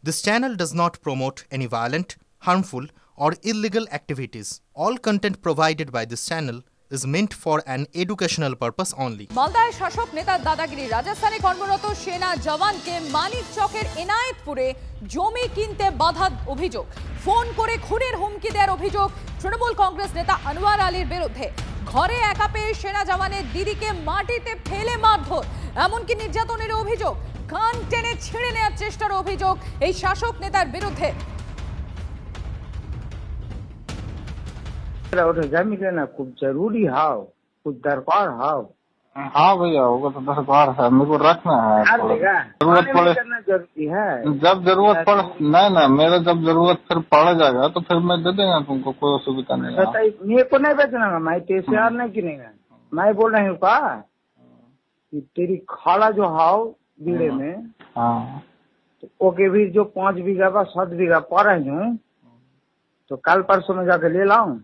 This channel does not promote any violent, harmful, or illegal activities. All content provided by this channel is meant for an educational purpose only. মালদায় শাসক নেতার দাদাগিরি, রাজস্থানে কর্মরত সেনা জওয়ানকে মানিকচকের এনায়েতপুরে জমি কিনতে বাধার অভিযোগ, ফোন করে খুনের হুমকি দেওয়ার অভিযোগ তৃণমূল কংগ্রেস নেতা আনোয়ার আলীর বিরুদ্ধে। ঘরে একা পেয়ে সেনা জওয়ানের দিদিকে মাটিতে ফেলে মারধর, এমনকি নির্যাতনের অভিযোগ, কান টেনে ছিঁড়ে নেওয়ার চেষ্টার অভিযোগ এই শাসক নেতার বিরুদ্ধে। जमीन लेना कुछ जरूरी हाव, कुछ दरबार हाव। हाँ भैया, होगा तो दरबार है, मेरे को रखना है। जरूरत पड़े जरूरी है, जब जरूरत पड़े। नहीं नहीं, मेरा जब जरूरत फिर पड़ जाएगा तो फिर मैं दे देगा तुमको, कोई असुविधा नहीं है। मेरे को नहीं बेचना, मैं TCR नहीं किनेगा। मैं बोल रही हूँ का कि तेरी खाला जो हाव बीड़े में, तो ओके भी जो 5 बीघा का 7 बीघा पा रही हूँ, तो कल परसों में जाके ले लाऊं।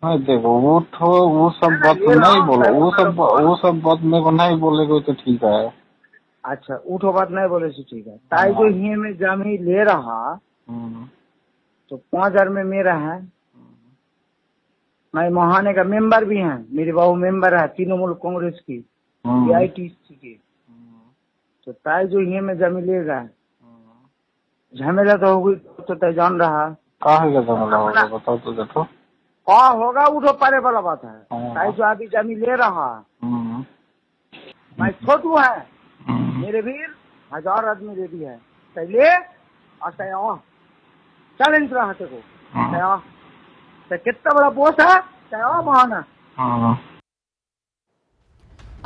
नहीं देखो, वो सब बात नहीं बोलो, वो सब बात मेरे को नहीं बोलेगा तो ठीक है। अच्छा, उठो बात नहीं बोले से ठीक है। ताई जो ही में जमीन ले रहा तो 5000 में मेरा है। मैं महाने का मेंबर भी है, मेरी बहू मेंबर है तृणमूल कांग्रेस की, AITC की। तो ताई जो ही में जमीन लेगा, झमेला तो होगी, तो तय जान रहा कहा झमेला होगा, बताओ तो देखो। हाँ होगा, उठो परे वाला बात है। ताई जो अभी जमीन ले रहा, मैं छोटू है, मेरे वीर 1000 आदमी रेडी है, ले और चैलेंज रहा तेको, कितना बड़ा बोस है, महाना।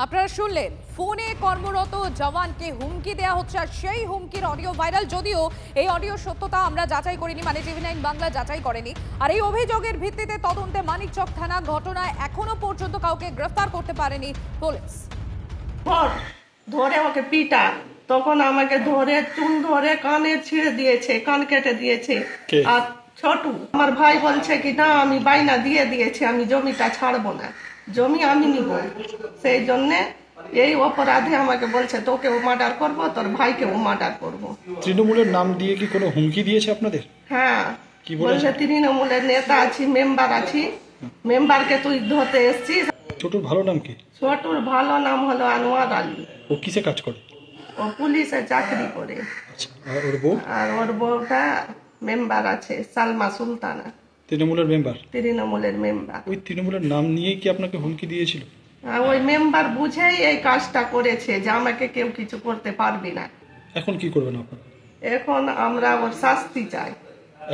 আপনারা শুনলেন, ফোনে কর্মরত জওয়ানকে হুমকি দেওয়া হচ্ছে, আর সেই হুমকির অডিও ভাইরাল। যদিও এই অডিও সত্যতা আমরা যাচাই করিনি, মানে TV9 বাংলা যাচাই করেনি। আর এই অভিযোগের ভিত্তিতে তদন্তে মানিকচক থানা ঘটনায় এখনো পর্যন্ত কাউকে গ্রেফতার করতে পারেনি পুলিশ। ধরে ওকে পিটা, তখন আমাকে ধরে চুল ধরে কানে ছিঁড়ে দিয়েছে, কান কেটে দিয়েছে। আর ছোটু আমার ভাই বলছে কি না, আমি বাইনা দিয়ে দিয়েছি, আমি জমিটা ছাড়বো না, জমি আমি নিব। সেই জন্য এই অপরাধে আমাকে বলছে তোকেও মার্ডার করবো, তোর ভাইকেও মার্ডার করবো। তৃণমূলের নাম দিয়ে কি কোনো হুমকি দিয়েছে আপনাদের? হ্যাঁ, বলছে তৃণমূলের নেতা আছি, মেম্বার আছি, মেম্বারকে তুই ধরতে এসছিস। ছোটুর ভালো নাম কি? ছোটুর ভালো নাম হলো আনোয়ার আলী। ও কিসে কাজ করে? ও পুলিশে চাকরি করে। আর ওর বউ? আর ওর বউটা মেম্বার আছে, সালমা সুলতানা, তৃণমূলের মেম্বার। তৃণমূলের মেম্বার। ওই তৃণমূলের নাম নিয়ে কি আপনাকে হুমকি দিয়েছিল? ওই মেম্বার বুঝেই এই কাজটা করেছে যে আমাকে কেউ কিছু করতে পারবি না। এখন কি করবেন আপনারা? এখন আমরা ওর শাস্তি চাই।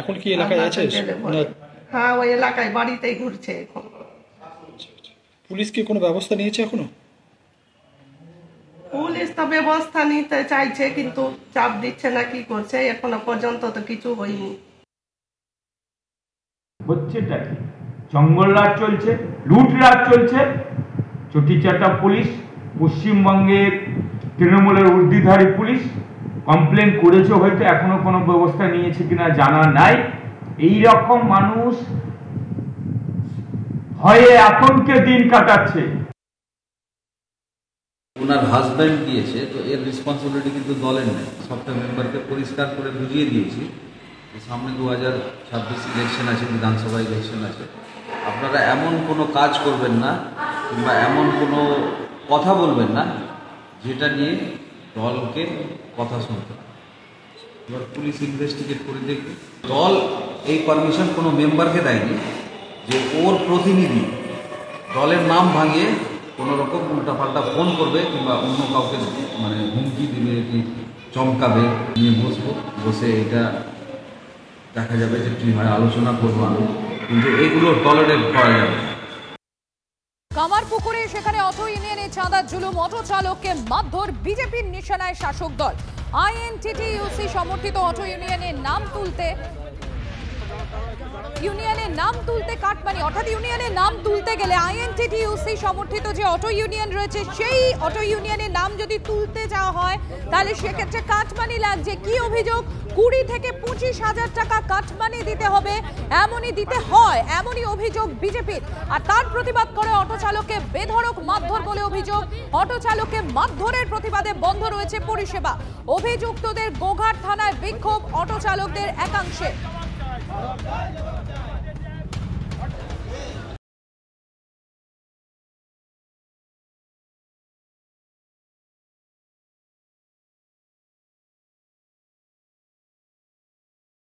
এখন কি এলাকায় আছে? হ্যাঁ, ওই এলাকায় বাড়িতেই ঘুরছে এখন। পুলিশ কি কোনো ব্যবস্থা নিয়েছে এখনো? পুলিশ তো ব্যবস্থা নিতে চাইছে, কিন্তু চাপ দিচ্ছে না, কি করছে এখনো পর্যন্ত তো কিছু হয়নি। হচ্ছেটা কি? জঙ্গলরাজ চলছে, লুটরাজ চলছে। চটিচাটা পুলিশ, পশ্চিমবঙ্গের তৃণমূলের ঊর্ধ্বধারী পুলিশ কমপ্লেন করেছে, হয়তো এখনো কোনো ব্যবস্থা নিয়েছে কিনা জানা নাই। এই রকম মানুষ ভয়ে আতঙ্কে দিন কাটাচ্ছে। ওনার হাজব্যান্ড দিয়েছে, তো এর রেসপন্সিবিলিটি কিন্তু দলের নেই। সবটা মেম্বারকে পরিষ্কার করে বুঝিয়ে দিয়েছি, সামনে 2026 ইলেকশন আছে, বিধানসভা ইলেকশন আছে। আপনারা এমন কোনো কাজ করবেন না কিংবা এমন কোনো কথা বলবেন না যেটা নিয়ে দলকে কথা শুনতে। এবার পুলিশ ইনভেস্টিগেট করে দেখবে। দল এই পারমিশন কোনো মেম্বারকে দেয়নি যে ওর প্রতিনিধি দলের নাম ভাঙিয়ে কোনো রকম উল্টাপাল্টা ফোন করবে কিংবা অন্য কাউকে মানে হুমকি দিবে, কি চমকাবে। নিয়ে বসবো, বসে এটা দেখা যাবে যে কি হয়, আলোচনা করবো আমি, কিন্তু এগুলো টলারেট করা যাবে। কামারপুকুরে সেখানে অটো ইউনিয়নে চাঁদার জুলুম, অটো চালককে মারধর, বিজেপির নিশানায় শাসক দল। INTTUC সমর্থিত অটো ইউনিয়নের নাম তুলতে কাটমানি, অর্থাৎ ইউনিয়নের নাম তুলতে গেলে INTTUC সমর্থিত যে অটো ইউনিয়ন রয়েছে, সেই অটো ইউনিয়নের নাম যদি তুলতে যাওয়া হয় তাহলে সেক্ষেত্রে কাটমানি লাগছে। কি অভিযোগ? 20 থেকে 25,000 টাকা কাটমানি দিতে হবে, এমনই অভিযোগ বিজেপির। আর তার প্রতিবাদ করে অটো চালককে বেধড়ক মারধর বলে অভিযোগ। অটো চালককে মারধরের প্রতিবাদে বন্ধ রয়েছে পরিষেবা। অভিযুক্তদের গোঘাট থানায় বিক্ষোভ অটো চালকদের একাংশে।